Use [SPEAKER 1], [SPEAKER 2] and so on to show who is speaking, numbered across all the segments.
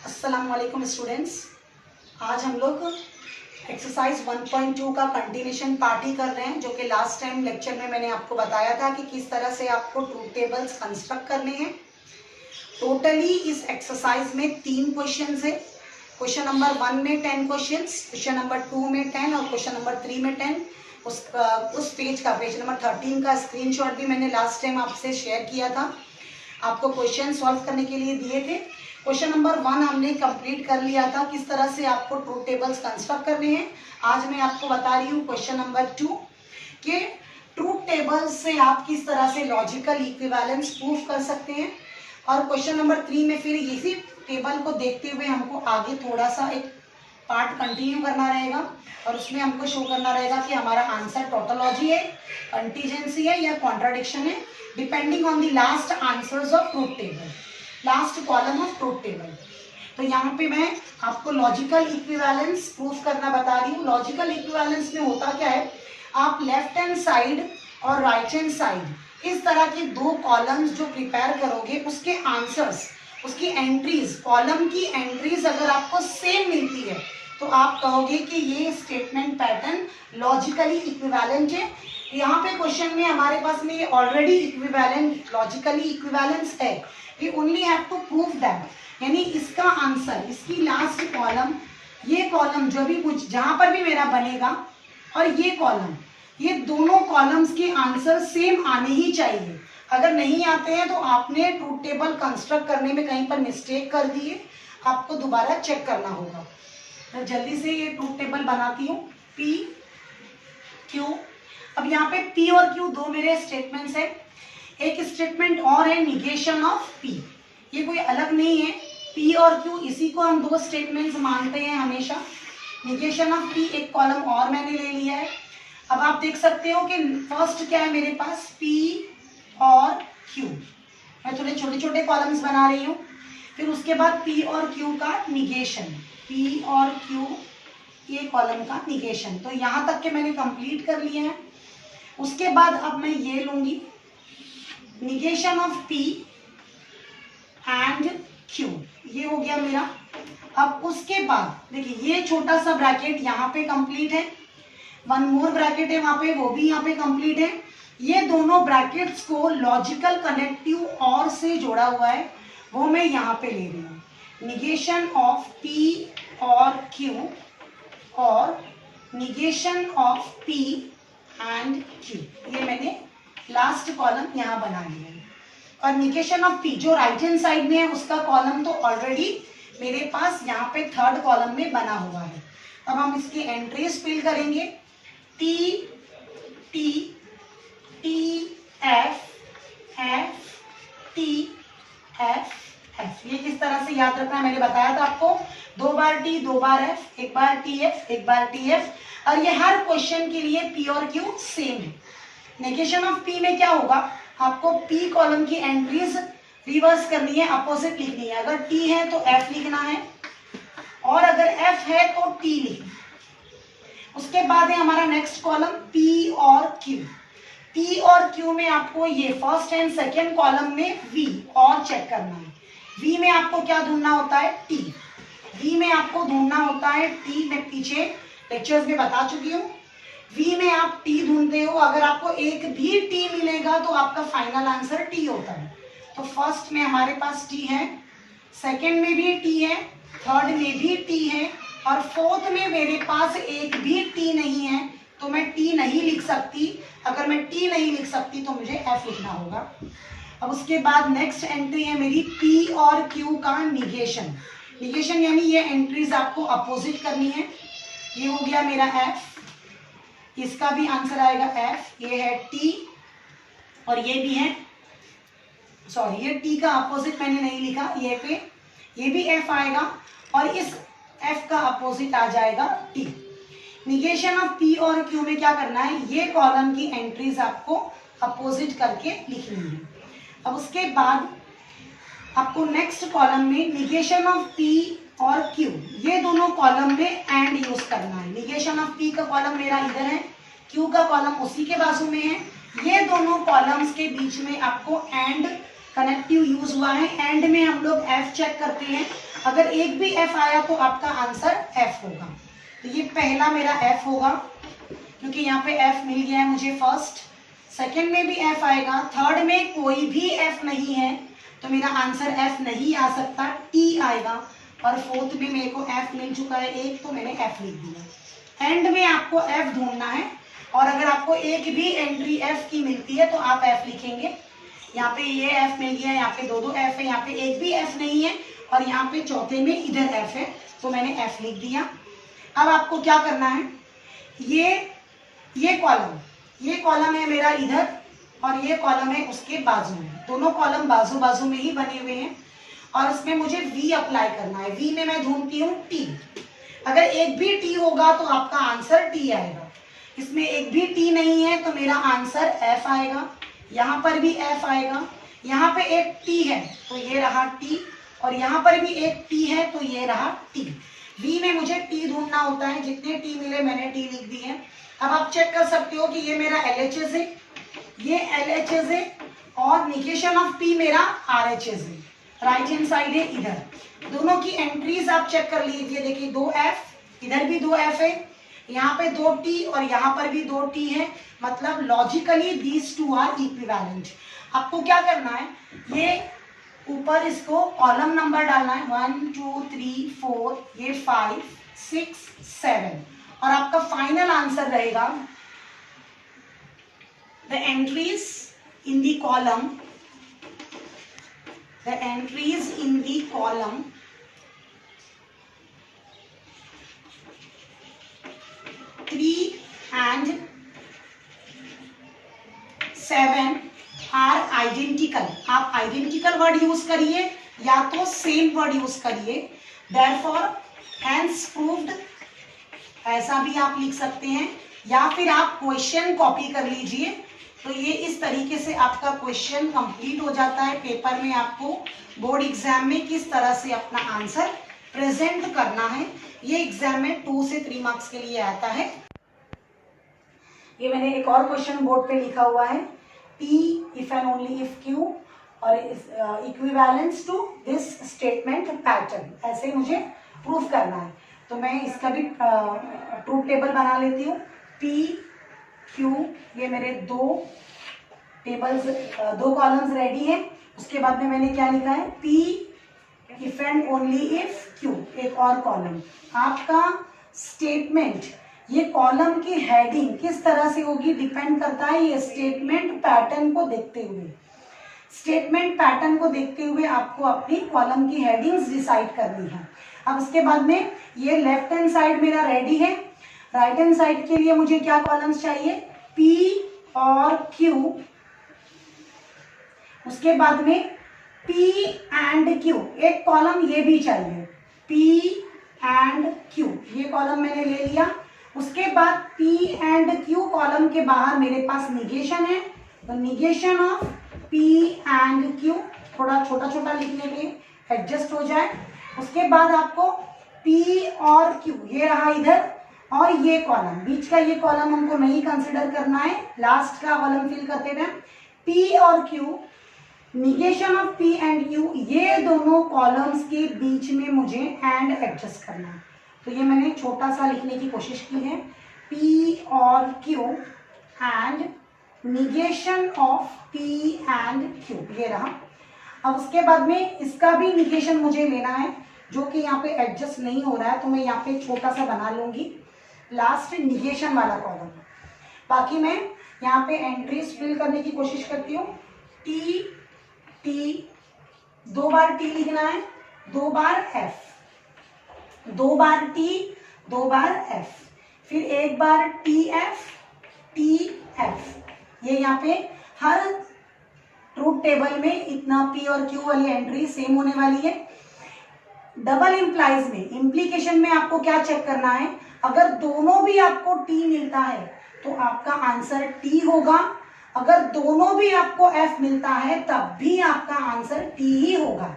[SPEAKER 1] अस्सलाम वालेकुम स्टूडेंट्स। आज हम लोग एक्सरसाइज 1.2 का कंटिन्यूशन पार्ट ही कर रहे हैं, जो कि लास्ट टाइम लेक्चर में मैंने आपको बताया था कि किस तरह से आपको ट्रूथ टेबल्स कंस्ट्रक्ट करने हैं। टोटली इस एक्सरसाइज में 3 क्वेश्चंस है। क्वेश्चन नंबर 1 में 10 क्वेश्चंस, क्वेश्चन नंबर 2 में 10 और क्वेश्चन नंबर 3 में 10। उस पेज नंबर 13 का स्क्रीनशॉट भी मैंने लास्ट टाइम आपसे शेयर किया था, आपको क्वेश्चन सॉल्व करने के लिए दिए थे। क्वेश्चन नंबर 1 हमने कंप्लीट कर लिया था, किस तरह से आपको ट्रूथ टेबल्स कंस्ट्रक्ट करने हैं। आज मैं आपको बता रही हूँ क्वेश्चन नंबर 2 कि ट्रूथ टेबल्स से आप किस तरह से लॉजिकल इक्विवेलेंस प्रूफ कर सकते हैं। और क्वेश्चन नंबर 3 में फिर इसी टेबल को देखते हुए हमको आगे थोड़ा सा एक पार्ट कंटिन्यू करना रहेगा और उसमें हमको शो करना रहेगा कि हमारा आंसर टोटोलॉजी है, कंटीजेंसी है या कॉन्ट्राडिक्शन है, depending on the last answers of truth table, last column of truth table. तो यहाँ पे मैं आपको लॉजिकल इक्विवेलेंस प्रूफ करना बता रही हूँ। लॉजिकल इक्विवेलेंस में होता क्या है, आप लेफ्ट हैंड साइड और राइट हैंड साइड इस तरह के 2 कॉलम्स जो प्रिपेयर करोगे, उसके आंसर्स, उसकी एंट्रीज, कॉलम की एंट्रीज अगर आपको सेम मिलती है तो आप कहोगे कि ये स्टेटमेंट पैटर्न लॉजिकली इक्विवेलेंट है। यहाँ पे क्वेश्चन में हमारे पास में ये ऑलरेडी इक्विवेलेंट, लॉजिकली इक्विवेलेंस है। We only have to prove that, यानी इसका आंसर, इसकी लास्ट कॉलम, ये कॉलम जो भी कुछ जहाँ पर भी मेरा बनेगा और ये कॉलम, ये दोनों कॉलम्स के आंसर सेम आने ही चाहिए। अगर नहीं आते हैं तो आपने ट्रूथ टेबल कंस्ट्रक्ट करने में कहीं पर मिस्टेक कर दी है, आपको दोबारा चेक करना होगा। मैं जल्दी से ये ट्रूथ टेबल बनाती हूँ। पी क्यू, अब यहाँ पे पी और क्यू 2 मेरे स्टेटमेंट्स है। एक स्टेटमेंट और है निगेशन ऑफ पी, ये कोई अलग नहीं है, पी और क्यू इसी को हम 2 स्टेटमेंट्स मानते हैं हमेशा। निगेशन ऑफ पी एक कॉलम और मैंने ले लिया है। अब आप देख सकते हो कि फर्स्ट क्या है मेरे पास, पी और क्यू। मैं थोड़े छोटे छोटे कॉलम्स बना रही हूँ। फिर उसके बाद पी और क्यू का निगेशन, पी और क्यू ये कॉलम का निगेशन। तो यहाँ तक के मैंने कंप्लीट कर लिया है। उसके बाद अब मैं ये लूंगी negation of P and Q, ये हो गया मेरा। अब उसके बाद देखिए ये छोटा सा ब्रैकेट यहाँ पे कंप्लीट है, 1 मोर ब्रैकेट है वहां पे, वो भी यहाँ पे कंप्लीट है। ये दोनों ब्रैकेट्स को लॉजिकल कनेक्टिव और से जोड़ा हुआ है, वो मैं यहाँ पे ले रही हूँ। निगेशन ऑफ पी और क्यू और negation of P and Q, ये मैंने लास्ट कॉलम यहाँ बना लिया है। और निगेशन ऑफ पी जो राइट हैंड साइड में है उसका कॉलम तो ऑलरेडी मेरे पास यहाँ पे 3rd कॉलम में बना हुआ है। अब हम इसकी एंट्रीज फिल करेंगे। T T T F F T F F, ये किस तरह से याद रखना है मैंने बताया था आपको। 2 बार टी, 2 बार एफ, 1 बार टी एफ, 1 बार टी एफ। और ये हर क्वेश्चन के लिए पी और क्यू सेम है। नेगेशन ऑफ पी में क्या होगा, आपको पी कॉलम की एंट्रीज रिवर्स करनी है, अपोजिट लिखनी है। अगर टी है तो एफ लिखना है और अगर एफ है तो टी लिखना है। उसके बाद है हमारा नेक्स्ट कॉलम पी और क्यू। पी और क्यू में आपको ये फर्स्ट एंड सेकेंड कॉलम में वी और चेक करना है। वी में आपको क्या ढूंढना होता है, टी। वी में आपको ढूंढना होता है टी, मैं पीछे लेक्चर्स में बता चुकी हूँ। वी में आप टी ढूंढते हो, अगर आपको एक भी टी मिलेगा तो आपका फाइनल आंसर टी होता है। तो फर्स्ट में हमारे पास टी है, सेकेंड में भी टी है, थर्ड में भी टी है और फोर्थ में मेरे पास एक भी टी नहीं है, तो मैं टी नहीं लिख सकती। अगर मैं टी नहीं लिख सकती तो मुझे एफ लिखना होगा। अब उसके बाद नेक्स्ट एंट्री है मेरी पी और क्यू का निगेशन। निगेशन यानी ये एंट्रीज आपको अपोजिट करनी है। ये हो गया मेरा एफ, इसका भी आंसर आएगा एफ। ये है टी और ये भी है, सॉरी ये टी का अपोजिट मैंने नहीं लिखा, ये पे ये भी एफ आएगा और इस एफ का अपोजिट आ जाएगा टी। निगेशन ऑफ पी और क्यू में क्या करना है, ये कॉलम की एंट्रीज आपको अपोजिट करके लिखनी है। अब उसके बाद आपको नेक्स्ट कॉलम में निगेशन ऑफ पी और क्यू, ये दोनों कॉलम में एंड यूज करना है। निगेशन ऑफ पी का कॉलम मेरा इधर है, क्यू का कॉलम उसी के बाजू में है। ये दोनों कॉलम्स के बीच में आपको एंड कनेक्टिव यूज हुआ है। एंड में हम लोग एफ चेक करते हैं, अगर एक भी एफ आया तो आपका आंसर एफ होगा। तो ये पहला मेरा एफ होगा, क्योंकि यहाँ पे एफ मिल गया है मुझे फर्स्ट। सेकंड में भी एफ आएगा, थर्ड में कोई भी एफ नहीं है तो मेरा आंसर एफ नहीं आ सकता, टी आएगा। और फोर्थ में मेरे को एफ मिल चुका है एक, तो मैंने एफ लिख दिया। एंड में आपको एफ ढूंढना है, और अगर आपको एक भी एंट्री एफ की मिलती है तो आप एफ लिखेंगे। यहाँ पे ये एफ मिल गया, यहाँ पे दो एफ है, यहाँ पे एक भी एफ नहीं है, और यहाँ पे चौथे में इधर एफ है, तो मैंने एफ लिख दिया। अब आपको क्या करना है, ये कॉलम है मेरा इधर, और ये कॉलम है उसके बाजू में, दोनों कॉलम बाजू बाजू में ही बने हुए हैं, और इसमें मुझे वी अप्लाई करना है। वी में मैं ढूंढती हूँ टी, अगर एक भी टी होगा तो आपका आंसर टी आएगा। इसमें एक भी टी नहीं है तो मेरा आंसर एफ आएगा। यहाँ पर भी एफ आएगा, यहाँ पे एक टी है तो ये रहा टी, और यहाँ पर भी एक टी है तो ये रहा टी। वी में मुझे टी ढूंढना होता है, जितने टी मिले मैंने टी लिख दी है। अब आप चेक कर सकते हो कि ये मेरा LHS है, ये LHS है, और निगेशन ऑफ पी मेरा RHS है, राइट हैंड साइड है इधर। दोनों की एंट्रीज आप चेक कर लीजिए, देखिए 2 एफ, इधर भी 2 एफ है, यहाँ पे 2 टी और यहाँ पर भी 2 टी है, मतलब logically these two are equivalent. आपको क्या करना है, ये ऊपर इसको कॉलम नंबर डालना है, 1 2 3 4, ये 5 6 7, और आपका फाइनल आंसर रहेगा the entries in the column, the entries in the column 3 and 7 are identical। आप आइडेंटिकल वर्ड यूज करिए या तो सेम वर्ड यूज करिए, therefore hence proved, ऐसा भी आप लिख सकते हैं, या फिर आप क्वेश्चन कॉपी कर लीजिए। तो ये इस तरीके से आपका क्वेश्चन कंप्लीट हो जाता है। पेपर में आपको बोर्ड एग्जाम में किस तरह से अपना आंसर प्रेजेंट करना है, ये एग्जाम में 2 से 3 मार्क्स के लिए आता है। ये मैंने एक और क्वेश्चन बोर्ड पे लिखा हुआ है, P if and only if Q और equivalence to this statement pattern, ऐसे मुझे प्रूफ करना है। तो मैं इसका भी ट्रूथ टेबल बना लेती हूँ। P Q, ये मेरे 2 टेबल्स, 2 कॉलम्स रेडी हैं। उसके बाद में मैंने क्या लिखा है, P if and only if Q, एक और कॉलम। आपका स्टेटमेंट, ये कॉलम की हेडिंग किस तरह से होगी डिपेंड करता है ये स्टेटमेंट पैटर्न को देखते हुए। स्टेटमेंट पैटर्न को देखते हुए आपको अपनी कॉलम की हेडिंग्स डिसाइड करनी है। अब उसके बाद में ये लेफ्ट हैंड साइड मेरा रेडी है, राइट हैंड साइड के लिए मुझे क्या कॉलम्स चाहिए, P और Q। उसके बाद में P एंड Q, एक कॉलम ये भी चाहिए, P एंड Q, ये कॉलम मैंने ले लिया। उसके बाद P एंड Q कॉलम के बाहर मेरे पास निगेशन है, तो negation of P and Q, थोड़ा छोटा छोटा लिखने के एडजस्ट हो जाए। उसके बाद आपको P और Q, ये रहा इधर, और ये कॉलम, बीच का ये कॉलम हमको नहीं कंसिडर करना है, लास्ट का कॉलम फिल करते हैं। P और Q, negation of P and Q, ये दोनों कॉलम्स के बीच में मुझे एंड एडजस्ट करना है। तो ये मैंने छोटा सा लिखने की कोशिश की है, P और Q and negation of P and Q, ये रहा। अब उसके बाद में इसका भी निगेशन मुझे लेना है, जो कि यहाँ पे एडजस्ट नहीं हो रहा है, तो मैं यहाँ पे छोटा सा बना लूंगी लास्ट निगेशन वाला कॉलम। बाकी मैं यहाँ पे एंट्रीज फिल करने की कोशिश करती हूँ। T 2 बार T लिखना है, 2 बार F, 2 बार T, 2 बार F, फिर 1 बार TF, ये यहाँ पे हर ट्रूथ टेबल में इतना P और Q वाली एंट्री सेम होने वाली है। डबल इम्प्लाइज में, इम्प्लीकेशन में आपको क्या चेक करना है, अगर दोनों भी आपको T मिलता है तो आपका आंसर T होगा, अगर दोनों भी आपको F मिलता है तब भी आपका आंसर T ही होगा,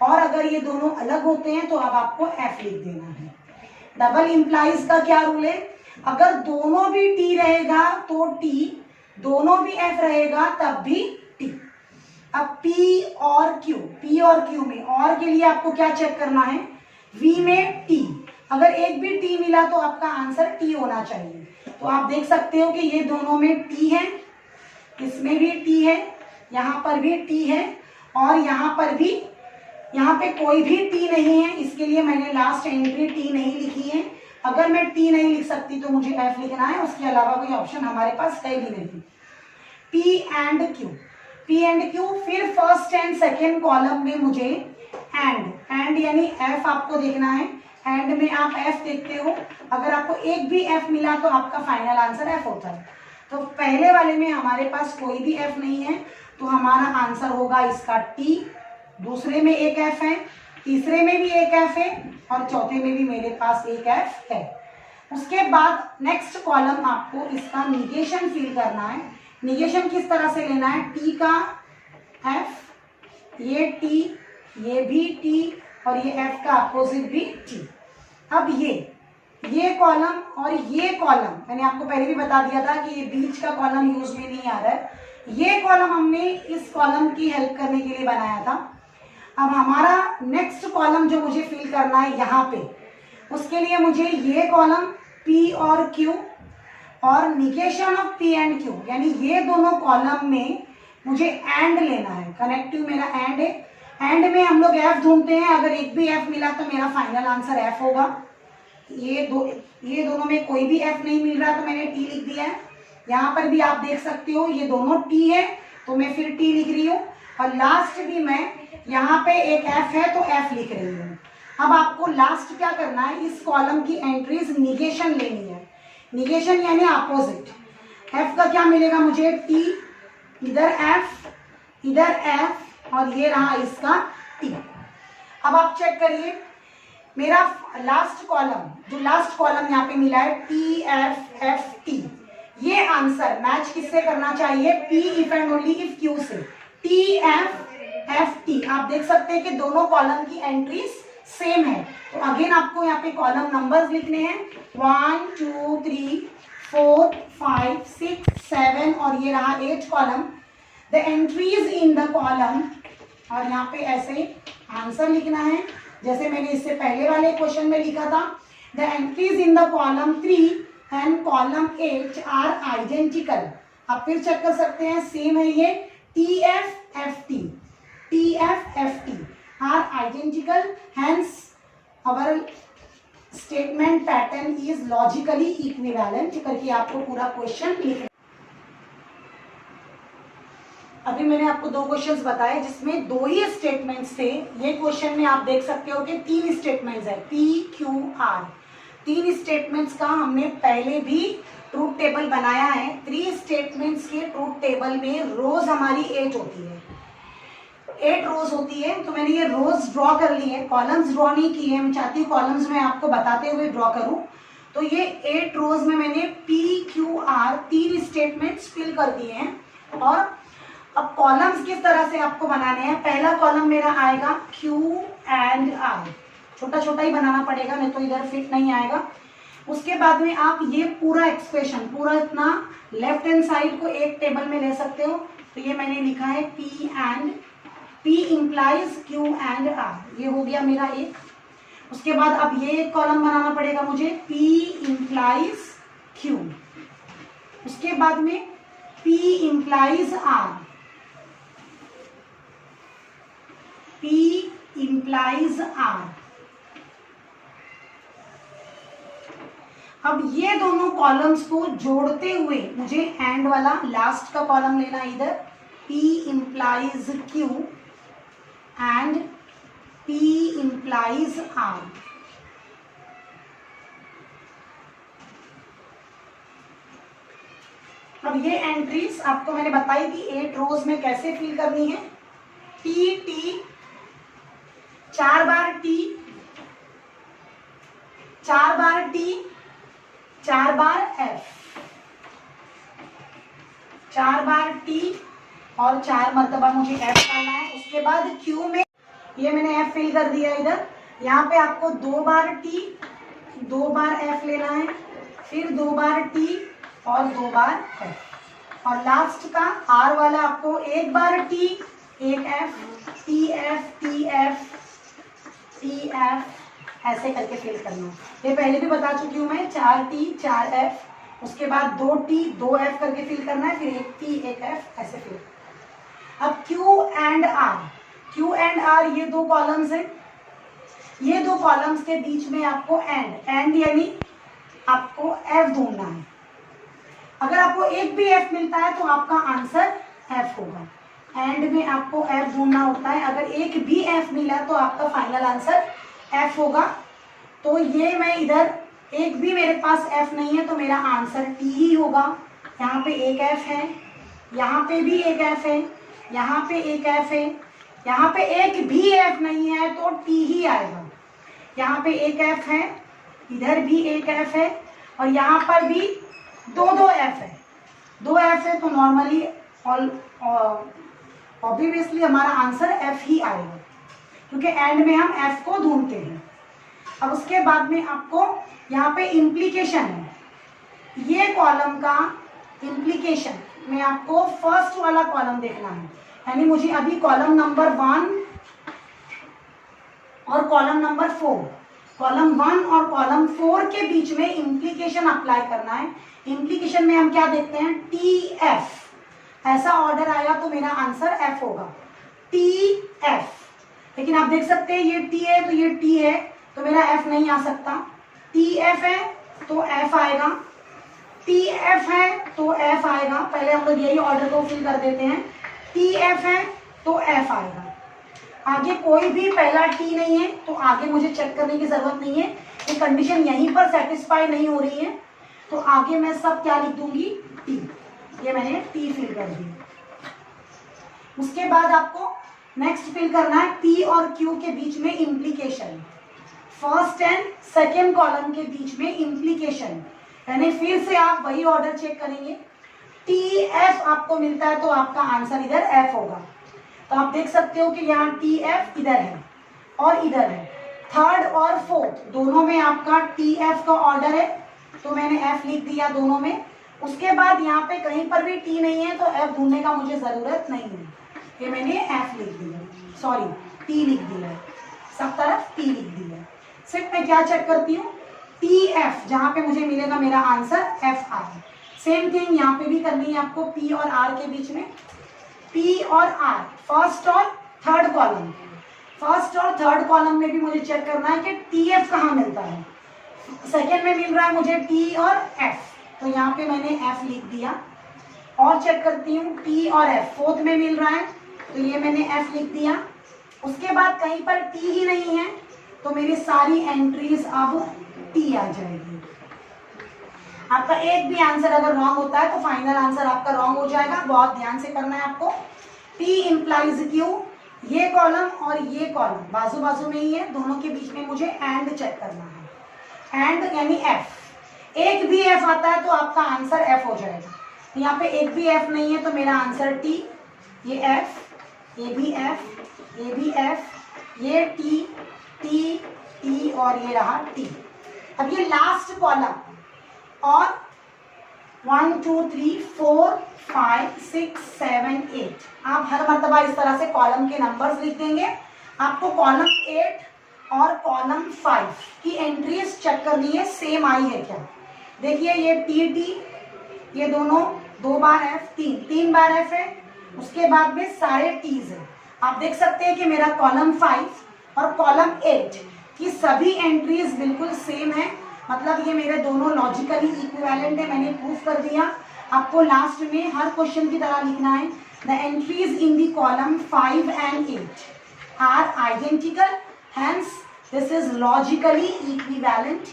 [SPEAKER 1] और अगर ये दोनों अलग होते हैं तो अब आपको F लिख देना है। डबल इम्प्लाइज का क्या रूल है, अगर दोनों भी T रहेगा तो T, दोनों भी F रहेगा तब भी T। अब P और Q में और के लिए आपको क्या चेक करना है, V में T, अगर एक भी T मिला तो आपका आंसर T होना चाहिए। तो आप देख सकते हो कि ये दोनों में T है, इसमें भी T है, यहाँ पर भी T है और यहाँ पर भी, यहाँ पे कोई भी T नहीं है, इसके लिए मैंने लास्ट एंट्री T नहीं लिखी है। अगर मैं T नहीं लिख सकती तो मुझे F लिखना है, उसके अलावा कोई ऑप्शन हमारे पास है भी नहीं। P एंड Q, फिर फर्स्ट एंड सेकेंड कॉलम में मुझे एंड यानी F आपको देखना है। एंड में आप F देखते हो, अगर आपको एक भी F मिला तो आपका फाइनल आंसर F होता है। तो पहले वाले में हमारे पास कोई भी F नहीं है, तो हमारा आंसर होगा इसका T। दूसरे में एक F है, तीसरे में भी एक F है और चौथे में भी मेरे पास एक F है। उसके बाद नेक्स्ट कॉलम आपको इसका निगेशन फिल करना है। निगेशन किस तरह से लेना है, T का F, ये T, ये भी T और ये F का अपोजिट भी T। अब ये कॉलम और ये कॉलम मैंने आपको पहले भी बता दिया था कि ये बीच का कॉलम यूज में नहीं आ रहा है, ये कॉलम हमने इस कॉलम की हेल्प करने के लिए बनाया था। अब हमारा नेक्स्ट कॉलम जो मुझे फिल करना है यहाँ पे, उसके लिए मुझे ये कॉलम P और Q और negation of P and Q, यानी ये दोनों कॉलम में मुझे एंड लेना है। कनेक्टिव मेरा एंड है, एंड में हम लोग F ढूंढते हैं, अगर एक भी F मिला तो मेरा फाइनल आंसर F होगा। ये दोनों में कोई भी F नहीं मिल रहा तो मैंने T लिख दिया है। यहाँ पर भी आप देख सकते हो ये दोनों T है तो मैं फिर T लिख रही हूँ, और लास्ट भी मैं यहाँ पे एक F है तो F लिख रही हूँ। अब आपको लास्ट क्या करना है, इस कॉलम की एंट्रीज निगेशन लेनी है। निगेशन यानी अपोजिट। F का क्या मिलेगा मुझे, T, इधर F, इधर F और ये रहा इसका T। अब आप चेक करिए मेरा लास्ट कॉलम, जो लास्ट कॉलम यहाँ पे मिला है T F F T, ये आंसर मैच किससे करना चाहिए, P if and only if Q से। T F F T, आप देख सकते हैं कि दोनों कॉलम की एंट्रीज सेम है। तो अगेन आपको यहाँ पे कॉलम नंबर्स लिखने हैं 1 2 3 4 5 6 7 और ये रहा 8 column. The entries in the column, और यहाँ पे ऐसे आंसर लिखना है जैसे मैंने इससे पहले वाले क्वेश्चन में लिखा था। The entries in the column 3 and column 8 are identical. आप फिर चेक कर सकते हैं, सेम है ये T F F T are identical, hence our statement pattern is logically equivalent करके आपको पूरा क्वेश्चन लिखना। अभी मैंने आपको दो क्वेश्चंस बताए जिसमें दो ही स्टेटमेंट्स थे। ये क्वेश्चन में आप देख सकते हो कि 3 स्टेटमेंट्स है, P Q R। 3 स्टेटमेंट्स का हमने पहले भी ट्रूथ टेबल बनाया है। 3 स्टेटमेंट्स के ट्रूथ टेबल में रोज हमारी 8 होती है, 8 रोज होती है। तो मैंने ये रोज ड्रॉ कर ली है, कॉलम्स ड्रॉ नहीं किए हैं। मैं चाहती हूँ कॉलम्स में आपको बताते हुए ड्रॉ करूं। तो ये 8 रोज में मैंने P Q R 3 statements fill कर दिए हैं। और अब कॉलम्स किस तरह से आपको बनाने हैं, पहला कॉलम मेरा आएगा Q एंड R, छोटा छोटा ही बनाना पड़ेगा नहीं तो इधर फिट नहीं आएगा। उसके बाद में आप ये पूरा एक्सप्रेशन, पूरा इतना लेफ्ट हैंड साइड को एक टेबल में ले सकते हो। तो ये मैंने लिखा है P implies Q and R, ये हो गया मेरा एक। उसके बाद अब ये एक कॉलम बनाना पड़ेगा मुझे, P इंप्लाइज Q। उसके बाद में P implies R, P implies R। अब ये दोनों कॉलम्स को जोड़ते हुए मुझे एंड वाला लास्ट का कॉलम लेना है इधर, P implies Q and P implies R। अब ये एंट्रीज आपको मैंने बताई थी 8 रोज में कैसे फिल करनी है। T 4 बार T, 4 बार T, 4 बार F, 4 बार T और 4 मरतबा मुझे F डालना है। उसके बाद Q में ये मैंने F फिल कर दिया इधर। यहाँ पे आपको 2 बार T, 2 बार F लेना है, फिर 2 बार T और 2 बार F। और लास्ट का R वाला आपको 1 बार T, एक F, T F, T F, T F, ऐसे करके फिल करना है। ये पहले भी बता चुकी हूँ मैं, 4 टी 4 एफ, उसके बाद 2 टी 2 एफ करके फिल करना है, फिर 1 टी 1 एफ, ऐसे फिल। अब Q and R, Q and R ये दो कॉलम्स हैं, ये दो कॉलम्स के बीच में आपको एंड यानी आपको एफ ढूंढना है। अगर आपको एक भी एफ मिलता है तो आपका आंसर एफ होगा। एंड में आपको एफ ढूंढना होता है, अगर एक भी एफ मिला तो आपका फाइनल आंसर एफ होगा। तो ये मैं इधर एक भी मेरे पास एफ नहीं है तो मेरा आंसर टी ही होगा। यहाँ पे एक एफ है, यहाँ पे भी एक एफ है, यहाँ पे एक एफ है, यहाँ पे एक भी एफ नहीं है तो टी ही आएगा। यहाँ पे एक एफ है, इधर भी एक एफ है, और यहाँ पर भी दो एफ है, 2 एफ है, तो नॉर्मली ऑब्वियसली हमारा आंसर एफ ही आएगा, क्योंकि एंड में हम एफ को ढूंढते हैं। अब उसके बाद में आपको यहाँ पे इम्प्लीकेशन है, ये कॉलम का इम्प्लीकेशन में आपको फर्स्ट वाला कॉलम देखना है, यानी मुझे अभी कॉलम नंबर 1 और कॉलम नंबर 4, कॉलम 1 और कॉलम 4 के बीच में इम्प्लीकेशन अप्लाई करना है। इम्प्लीकेशन में हम क्या देखते हैं, टी एफ, ऐसा ऑर्डर आया तो मेरा आंसर एफ होगा, टी एफ। लेकिन आप देख सकते हैं ये टी है तो ये टी है, तो मेरा एफ नहीं आ सकता। टी एफ है तो एफ आएगा, टी एफ है तो एफ आएगा। पहले हम लोग यही ऑर्डर को फिल कर देते हैं, टी एफ है तो एफ आएगा। आगे कोई भी पहला टी नहीं है तो आगे मुझे चेक करने की जरूरत नहीं है, ये कंडीशन यहीं पर सेटिस्फाई नहीं हो रही है, तो आगे मैं सब क्या लिख दूंगी, टी। ये मैंने टी फिल कर दी। उसके बाद आपको नेक्स्ट फिल करना है पी और क्यू के बीच में implication, first and second column के बीच में इम्प्लीकेशन, यानी फिर से आप वही ऑर्डर चेक करेंगे। टी एफ आपको मिलता है तो आपका आंसर इधर एफ होगा। तो आप देख सकते हो कि यहाँ टी एफ इधर है और इधर है, थर्ड और फोर्थ दोनों में आपका टी एफ का ऑर्डर है, तो मैंने एफ लिख दिया दोनों में। उसके बाद यहाँ पे कहीं पर भी टी नहीं है तो एफ ढूंढने का मुझे जरूरत नहीं है, ये मैंने एफ लिख दिया, सॉरी टी लिख दिया, सब तरफ टी लिख दिया। सिर्फ मैं क्या चेक करती हूँ, टी एफ, जहाँ पे मुझे मिलेगा मेरा answer F R. Same thing यहाँ पे भी करनी है आपको, पी और आर के बीच में, पी और आर फर्स्ट और थर्ड कॉलम, फर्स्ट और थर्ड कॉलम में भी मुझे चेक करना है कि टी एफ कहाँ मिलता है। सेकेंड में मिल रहा है मुझे टी और एफ, तो यहाँ पे मैंने एफ लिख दिया। और चेक करती हूँ टी और एफ, फोर्थ में मिल रहा है तो ये मैंने एफ लिख दिया। उसके बाद कहीं पर टी ही नहीं है तो मेरी सारी एंट्रीज अब टी आ जाएगी। आपका एक भी आंसर अगर रॉन्ग होता है तो फाइनल आंसर आपका रॉन्ग हो जाएगा, बहुत ध्यान से करना है आपको। P इंप्लाइज Q, ये कॉलम और ये कॉलम बाजू बाजू में ही है, दोनों के बीच में मुझे एंड चेक करना है, एंड यानी F। एक भी F आता है तो आपका आंसर F हो जाएगा। यहाँ पे एक भी F नहीं है तो मेरा आंसर T, ये F, ये भी F, ये भी F, ये T, T, T और ये रहा T। अब ये लास्ट कॉलम और 1 2 3 4 5 6 7 8 आप हर मर्तबा इस तरह से कॉलम के नंबर्स लिख देंगे। आपको कॉलम 8 और कॉलम 5 की एंट्रीज चेक करनी है, सेम आई है क्या। देखिए ये टी टी, ये दोनों 2 बार एफ, 3 बार एफ है, उसके बाद में सारे टीज है। आप देख सकते हैं कि मेरा कॉलम 5 और कॉलम 8 की सभी एंट्रीज बिल्कुल सेम है, मतलब ये मेरे दोनों लॉजिकली इक्विवेलेंट है, मैंने प्रूफ कर दिया। आपको लास्ट में हर क्वेश्चन की तरह लिखना है, the entries in the column 5 and 8 are identical, hence this is logically equivalent.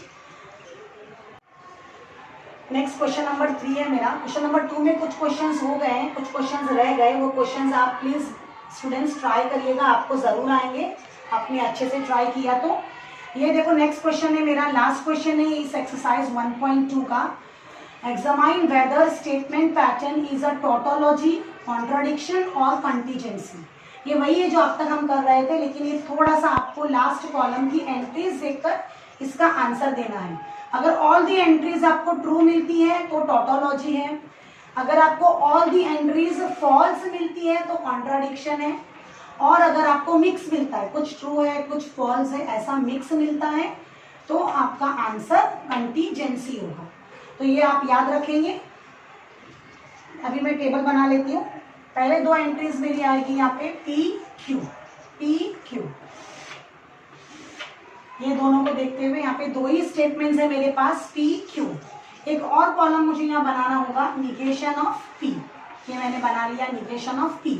[SPEAKER 1] Next question number 3 है मेरा। क्वेश्चन नंबर 2 में कुछ क्वेश्चंस हो गए हैं, कुछ क्वेश्चंस रह गए, वो क्वेश्चंस आप प्लीज स्टूडेंट्स ट्राई करिएगा, आपको जरूर आएंगे, आपने अच्छे से ट्राई किया तो। ये देखो नेक्स्ट क्वेश्चन है मेरा, लास्ट क्वेश्चन है इस एक्सरसाइज 1.2 का। Examine whether statement pattern is a tautology, contradiction और कंटीजेंसी। ये वही है जो अब तक हम कर रहे थे, लेकिन ये थोड़ा सा आपको लास्ट कॉलम की एंट्रीज देखकर इसका आंसर देना है। अगर ऑल दी एंट्रीज आपको ट्रू मिलती है तो टोटोलॉजी है, अगर आपको ऑल दी एंट्रीज फॉल्स मिलती है तो कॉन्ट्राडिक्शन है, और अगर आपको मिक्स मिलता है, कुछ ट्रू है कुछ फॉल्स है, ऐसा मिक्स मिलता है तो आपका आंसर कंटीजेंसी होगा। तो ये आप याद रखेंगे। अभी मैं टेबल बना लेती हूँ। पहले 2 एंट्रीज मेरी आएगी यहाँ पे PQ, PQ। ये दोनों को देखते हुए यहाँ पे 2 ही स्टेटमेंट्स है मेरे पास, PQ। एक और कॉलम मुझे यहाँ बनाना होगा, निगेशन ऑफ P। ये मैंने बना लिया, निगेशन ऑफ P।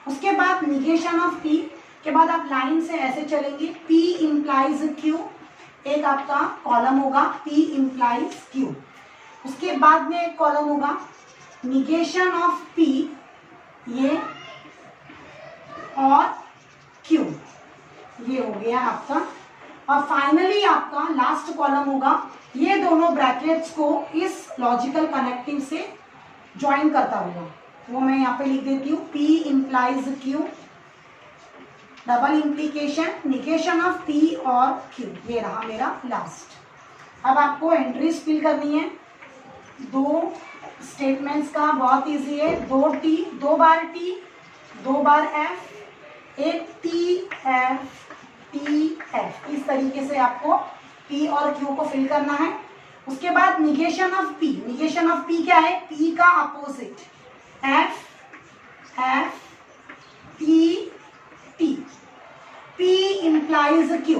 [SPEAKER 1] उसके बाद निगेशन ऑफ P के बाद आप लाइन से ऐसे चलेंगे, P इम्प्लाइज Q। एक आपका कॉलम होगा P इम्प्लाइज Q। उसके बाद में एक कॉलम होगा निगेशन ऑफ P, ये और Q, ये हो गया आपका। और फाइनली आपका लास्ट कॉलम होगा, ये दोनों ब्रैकेट्स को इस लॉजिकल कनेक्टिव से ज्वाइन करता होगा, वो मैं यहाँ पे लिख देती हूँ, P implies Q, double implication, negation of P और Q। ये रहा मेरा लास्ट। अब आपको एंट्रीज फिल करनी है 2 स्टेटमेंट्स का, बहुत इजी है। 2T, 2 बार T, 2 बार F, एक TF, TF। इस तरीके से आपको P और Q को फिल करना है। उसके बाद negation of P, negation of P क्या है, P का opposite, F, F, T, T। P implies Q,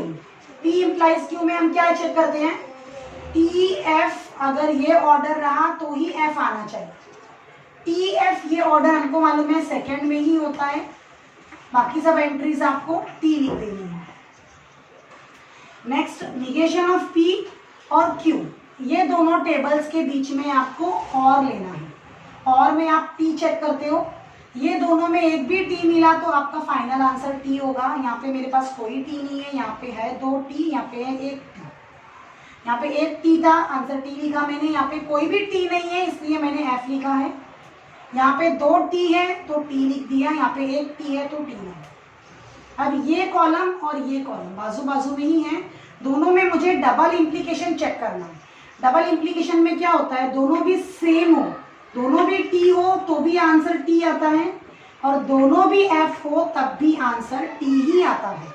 [SPEAKER 1] P implies Q में हम क्या चेक करते हैं, TF अगर ये ऑर्डर रहा तो ही F आना चाहिए। TF ये ऑर्डर हमको मालूम है सेकंड में ही होता है, बाकी सब एंट्रीज आपको T लिख देनी है। नेक्स्ट निगेशन ऑफ P और Q, ये दोनों टेबल्स के बीच में आपको और लेना है। और में आप T चेक करते हो, ये दोनों में एक भी T मिला तो आपका फाइनल आंसर T होगा। यहाँ पे मेरे पास कोई T नहीं है, यहाँ पे है 2 T, यहाँ पे है 1 T। यहाँ पे 1 T था, आंसर T लिखा मैंने। यहाँ पे कोई भी T नहीं है इसलिए मैंने F लिखा है। यहाँ पे 2 T है तो T लिख दिया, यहाँ पे 1 T है तो T है। अब ये कॉलम और ये कॉलम बाजू बाजू में ही है, दोनों में मुझे डबल इम्प्लीकेशन चेक करना है। डबल इम्प्लीकेशन में क्या होता है, दोनों भी सेम हो, दोनों भी T हो तो भी आंसर T आता है, और दोनों भी F हो तब भी आंसर T ही आता है।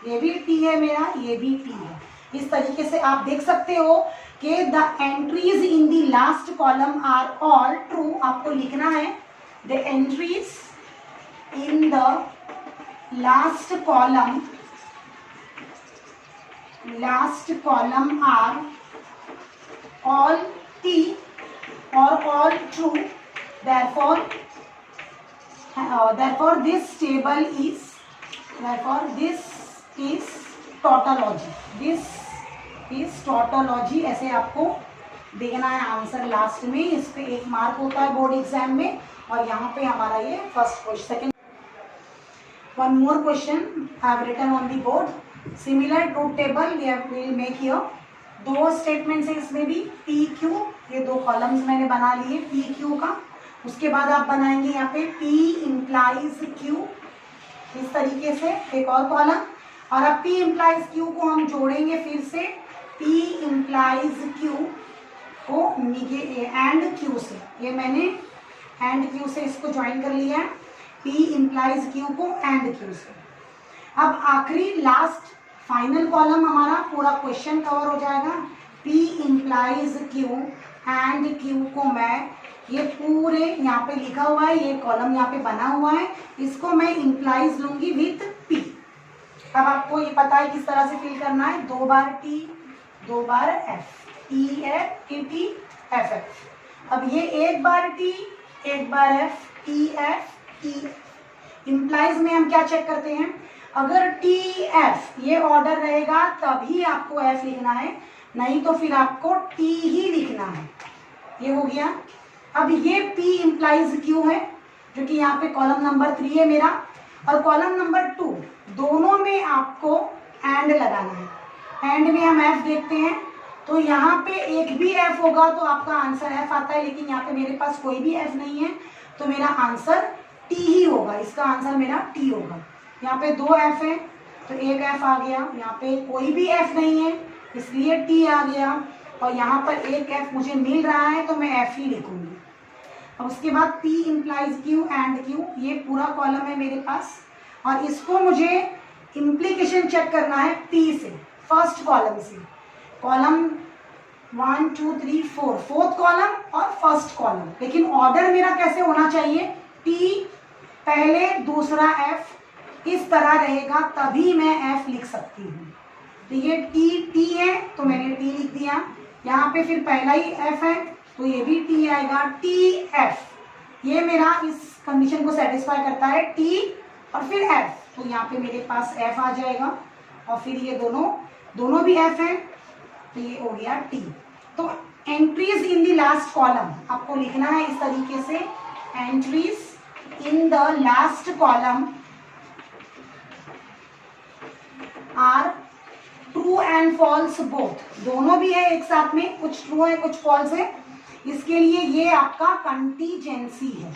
[SPEAKER 1] ये भी T है मेरा, ये भी T है। इस तरीके से आप देख सकते हो कि the entries in the last column are all true. आपको लिखना है the entries in the last column are all T or all true, therefore this table is, this is tautology। ऐसे आपको देखना है आंसर लास्ट में, इस पे 1 मार्क होता है बोर्ड एग्जाम में। और यहाँ पे हमारा ये first question. Second, one more question I have written on the board, similar truth table we will make here। 2 statements है इसमें भी, PQ, ये 2 कॉलम्स मैंने बना लिए PQ का। उसके बाद आप बनाएंगे यहाँ पे P इम्प्लाइज Q, इस तरीके से एक और कॉलम। और अब P इम्प्लाइज Q को हम जोड़ेंगे फिर से, P इम्प्लाइज Q को एंड Q से, ये मैंने एंड Q से इसको ज्वाइन कर लिया है, P इम्प्लाइज Q को एंड Q से। अब आखिरी लास्ट फाइनल कॉलम हमारा पूरा क्वेश्चन कवर हो जाएगा। P implies Q and Q को मैं, ये पूरे यहाँ पे लिखा हुआ है, ये कॉलम यहाँ पे बना हुआ है, इसको मैं इम्प्लाइज लूंगी विथ P। अब आपको ये पता है किस तरह से फिल करना है, 2 बार T, 2 बार F, TF, TT, FF। अब ये 1 बार T, 1 बार F, TF, TF। इम्प्लाइज में हम क्या चेक करते हैं, अगर TF ये ऑर्डर रहेगा तभी आपको F लिखना है, नहीं तो फिर आपको T ही लिखना है। ये हो गया। अब ये P इम्प्लाइज Q है जो कि यहाँ पे कॉलम नंबर 3 है मेरा, और कॉलम नंबर 2, दोनों में आपको एंड लगाना है। एंड में हम F देखते हैं तो यहाँ पे एक भी F होगा तो आपका आंसर F आता है, लेकिन यहाँ पे मेरे पास कोई भी F नहीं है तो मेरा आंसर T ही होगा, इसका आंसर मेरा T होगा। यहाँ पे 2 F है तो एक F आ गया, यहाँ पे कोई भी F नहीं है इसलिए T आ गया, और यहाँ पर एक F मुझे मिल रहा है तो मैं F ही लिखूंगी। अब उसके बाद P implies Q and Q, ये पूरा कॉलम है मेरे पास। और इसको मुझे इम्प्लीकेशन चेक करना है P से, फर्स्ट कॉलम से, कॉलम 1 2 3 4, फोर्थ कॉलम और फर्स्ट कॉलम। लेकिन ऑर्डर मेरा कैसे होना चाहिए, T पहले दूसरा F, इस तरह रहेगा तभी मैं F लिख सकती हूँ। तो ये T है तो मैंने T लिख दिया, यहाँ पे फिर पहला ही F है तो ये भी T आएगा, TF। ये मेरा इस कंडीशन को सेटिस्फाई करता है, T और फिर F, तो यहाँ पे मेरे पास F आ जाएगा और फिर ये दोनों भी F है तो ये हो गया T। तो entries in the last column आपको लिखना है इस तरीके से, entries in the last column are true and false both, दोनों भी है एक साथ में, कुछ ट्रू है कुछ फॉल्स है। इसके लिए ये आपका कंटीजेंसी है,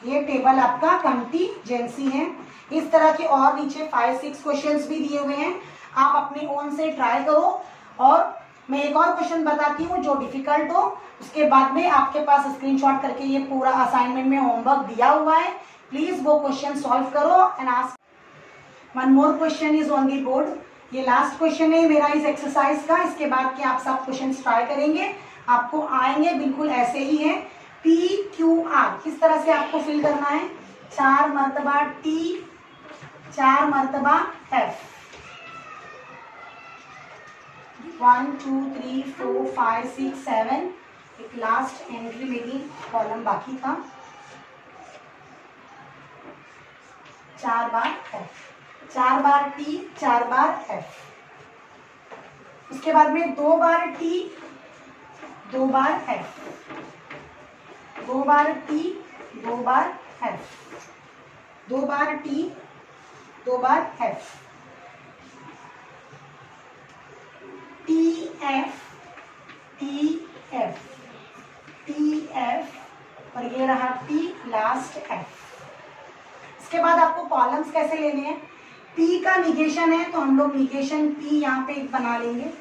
[SPEAKER 1] ये टेबल आपका कंटीजेंसी है। इस तरह के और नीचे 5-6 क्वेश्चंस भी दिए हुए हैं, आप अपने ओन से ट्राई करो। और मैं एक और क्वेश्चन बताती हूँ जो डिफिकल्ट हो, उसके बाद में आपके पास स्क्रीनशॉट करके ये पूरा असाइनमेंट में होमवर्क दिया हुआ है, प्लीज वो क्वेश्चन सॉल्व करो and ask. One more question is on the board, ये लास्ट क्वेश्चन है मेरा इस एक्सरसाइज का, इसके बाद के आप सब क्वेश्चन ट्राई करेंगे, आपको आएंगे बिल्कुल ऐसे ही है। PQR किस तरह से आपको फिल करना है, 4 मरतबा T 4 मरतबा F, 1 2 3 4 5 6 7, एक लास्ट एंट्री मेरी कॉलम बाकी था, 4 बार F, 4 बार T 4 बार F, उसके बाद में 2 बार T 2 बार F, 2 बार T 2 बार F, 2 बार T 2 बार F, TF TF TF और ये रहा T लास्ट F। इसके बाद आपको कॉलम्स कैसे लेने हैं, P का निगेशन है तो हम लोग निगेशन P यहाँ पे एक बना लेंगे।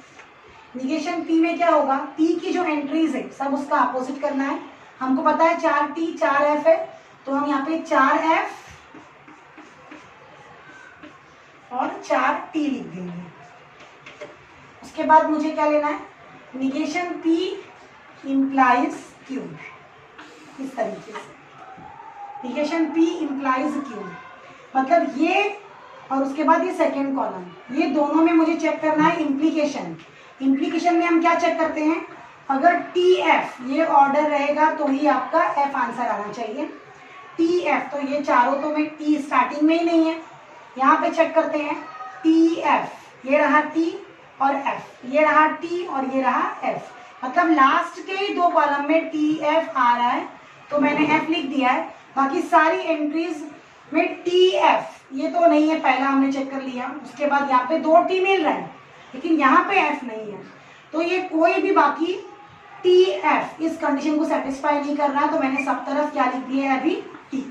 [SPEAKER 1] निगेशन P में क्या होगा, P की जो एंट्रीज है सब उसका अपोजिट करना है। हमको पता है 4T 4F है तो हम यहाँ पे 4F और 4T लिख देंगे। उसके बाद मुझे क्या लेना है, निगेशन P इम्प्लाइज Q, इस तरीके से निगेशन P इम्प्लाइज Q, मतलब ये और उसके बाद ये सेकेंड कॉलम, ये दोनों में मुझे चेक करना है इम्प्लीकेशन। इम्प्लीकेशन में हम क्या चेक करते हैं, अगर TF ये ऑर्डर रहेगा तो ही आपका F आंसर आना चाहिए। TF तो ये चारों तो में T स्टार्टिंग में ही नहीं है, यहाँ पे चेक करते हैं TF, ये रहा T और F, ये रहा T और ये रहा F, मतलब लास्ट के ही 2 कॉलम में TF आ रहा है तो मैंने F लिख दिया है। बाकी सारी एंट्रीज में TF ये तो नहीं है, पहला हमने चेक कर लिया। उसके बाद यहाँ पे 2 T मिल रहा है लेकिन यहाँ पे F नहीं है, तो ये कोई भी बाकी TF इस कंडीशन को सेटिस्फाई नहीं कर रहा है, तो मैंने सब तरफ क्या लिख दिया है अभी T।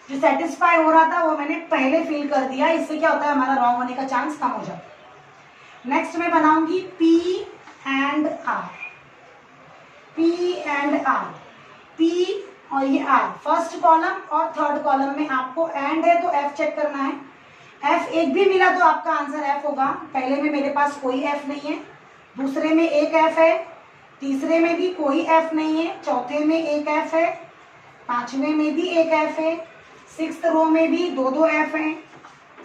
[SPEAKER 1] जो सेटिस्फाई हो रहा था वो मैंने पहले फिल कर दिया, इससे क्या होता है हमारा रॉन्ग होने का चांस कम हो जाता है। नेक्स्ट मैं बनाऊंगी P and R, P and R, P और ये R फर्स्ट कॉलम और थर्ड कॉलम में आपको एंड है तो F चेक करना है। F एक भी मिला तो आपका आंसर F होगा। पहले में मेरे पास कोई F नहीं है, दूसरे में एक F है, तीसरे में भी कोई F नहीं है, चौथे में एक F है, पांचवें में भी एक F है, 6th रो में भी 2 F है,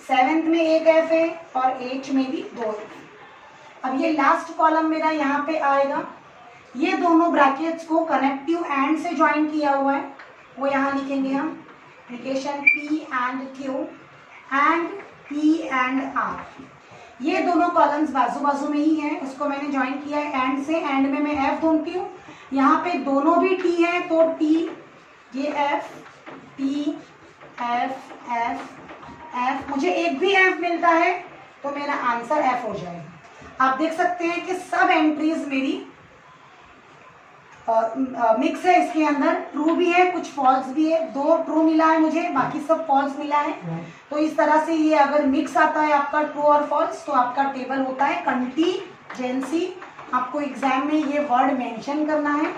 [SPEAKER 1] 7th में एक F है और 8th में भी 2 F। अब ये लास्ट कॉलम मेरा यहाँ पे आएगा, ये दोनों ब्रैकेट्स को कनेक्टिव एंड से ज्वाइन किया हुआ है, वो यहाँ लिखेंगे हम, negation P and Q and P and R। ये दोनों कॉलम्स बाजू बाजू में ही हैं, उसको मैंने ज्वाइन किया है एंड से, एंड में मैं F ढूंढती हूँ, यहाँ पे दोनों भी T है तो T, ये F T F F F, मुझे एक भी F मिलता है तो मेरा आंसर F हो जाएगा। आप देख सकते हैं कि सब एंट्रीज मेरी मिक्स है, इसके अंदर ट्रू भी है कुछ फॉल्स भी है, 2 ट्रू मिला है मुझे, बाकी सब फॉल्स मिला है। तो इस तरह से ये अगर मिक्स आता है आपका ट्रू और फॉल्स तो आपका टेबल होता है कंटीजेंसी। आपको एग्जाम में ये वर्ड मेंशन करना है।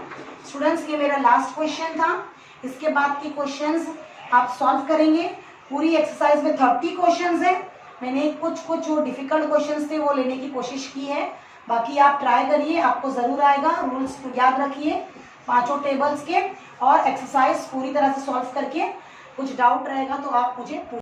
[SPEAKER 1] स्टूडेंट्स ये मेरा लास्ट क्वेश्चन था, इसके बाद के क्वेश्चंस आप सॉल्व करेंगे। पूरी एक्सरसाइज में 30 क्वेश्चंस हैं। मैंने कुछ जो डिफिकल्ट क्वेश्चंस थे वो लेने की कोशिश की है, बाकी आप ट्राई करिए, आपको ज़रूर आएगा। रूल्स याद रखिए 5 टेबल्स के, और एक्सरसाइज पूरी तरह से सॉल्व करके कुछ डाउट रहेगा तो आप मुझे